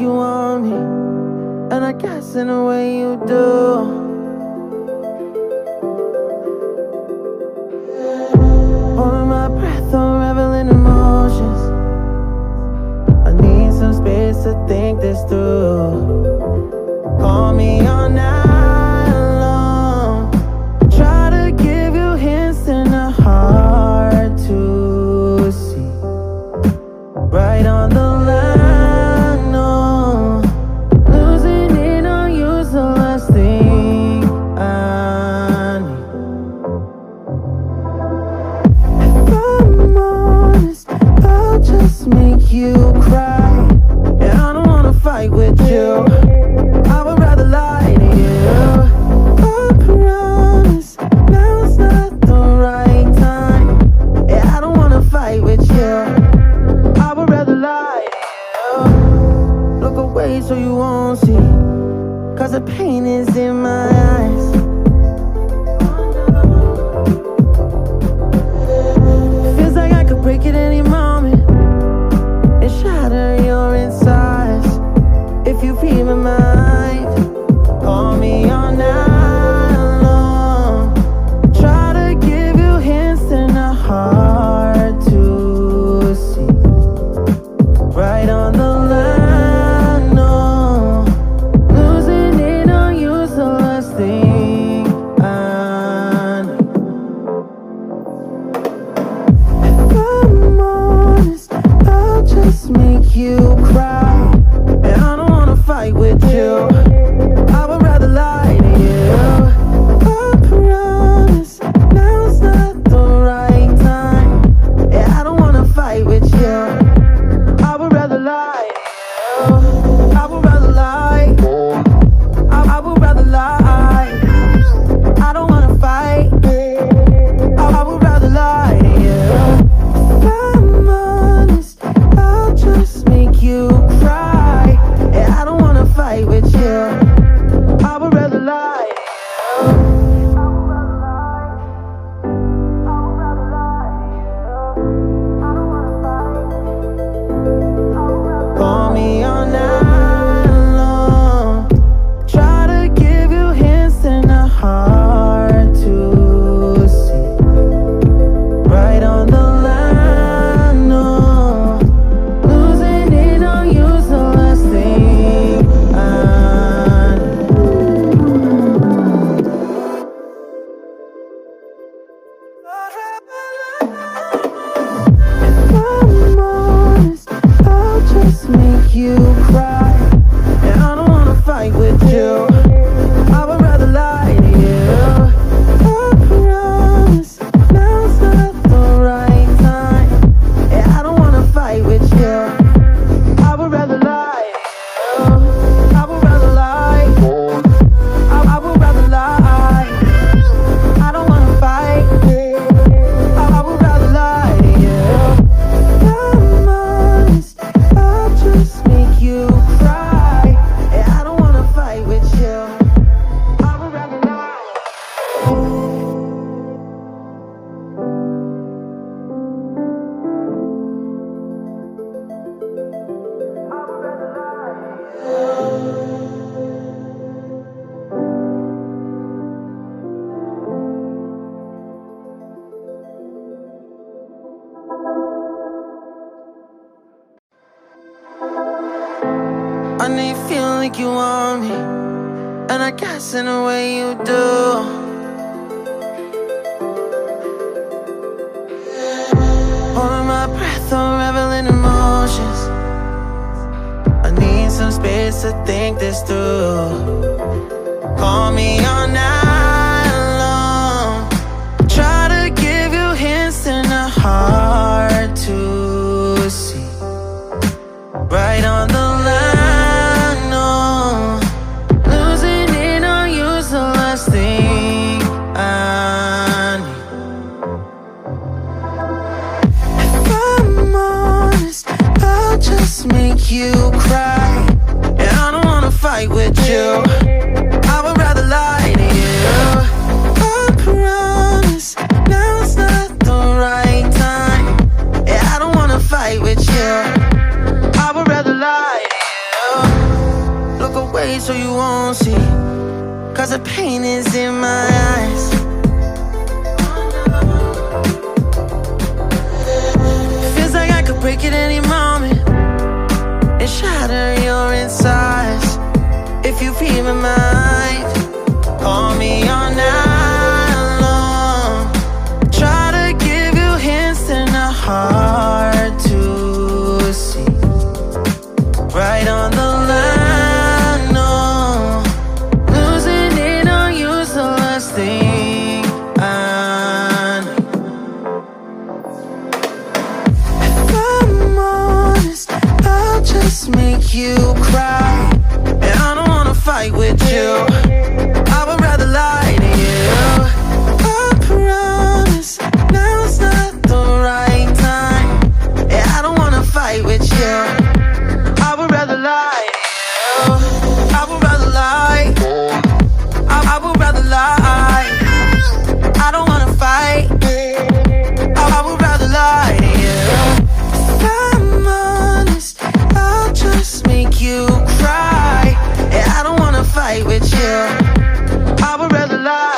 you want me, and I guess in a way you do. Holding my breath, unraveling emotions. I need some space to think this through. Call me all night long. Try to give you hints and a hard to see. Right on the line, no. Losing it on you's the last thing I need. If I'm honest, I'll just make you cry. And I don't wanna fight with you. I would rather lie to you. I promise, now's not the right time. Yeah, I don't wanna fight with you. I would rather lie to you. Look away so you won't see, 'cause the pain is in my eyes. Feels like I could break at any moment and shatter your insides. If you read my mind, call me all night long. Try to give you hints and a hard to see. Right on the line, no. Losing it on you's the last thing I need. If I'm honest, I'll just make you cry. And I don't wanna fight with you. I would rather lie to you. I promise, now's not the right time. Yeah, I don't wanna fight with you. I would rather lie to you. I would rather lie. I would rather lie. I don't wanna fight. I would rather lie to you. If I'm honest, I'll just make you cry. Yeah, I don't wanna fight with you. I would rather lie to you. Call me all night long. Try to give you hints and a hard to see. Right on the line, no. Losing it on you's the last thing I If I'm honest, I'll just make you cry. And I don't wanna fight with you. I would rather lie to you. I promise, now's not the right time. Yeah, I don't wanna fight with you. I would rather lie to you. I would rather lie. I would rather lie. I don't wanna fight. I would rather lie to you. If I'm honest, I'll just make you cry. Yeah, I don't wanna fight with you. I would rather lie. I know you feel like you want me, and I guess in a way you do. Holding my breath, unraveling emotions. I need some space to think this through. Call me all night long. Try to give you hints and a hard to see. Right on the line, no. Losing it on you's the last thing I need. If I'm honest, I'll just make you cry. And I don't wanna fight with you. I would rather lie to you. I promise, now's not the right time. Yeah, I don't wanna fight with you. I would rather lie to you. 'cause the pain is in my eyes. Feels like I could break at any moment and shatter your insides. If you feel my mind, call me all night long. Try to give you hints that are hard to see. Right on the line, no. Losing it on you's the last thing I need. If I'm honest, I'll just make you cry. And I don't wanna fight with you, I would rather lie to you. I promise now's not the right time. And I don't wanna fight with you, I would rather lie to you. I would rather lie. I would rather lie. I don't wanna fight. I would rather lie to you. If I'm honest, I'll just make you cry. And I don't wanna fight with you, I would rather lie.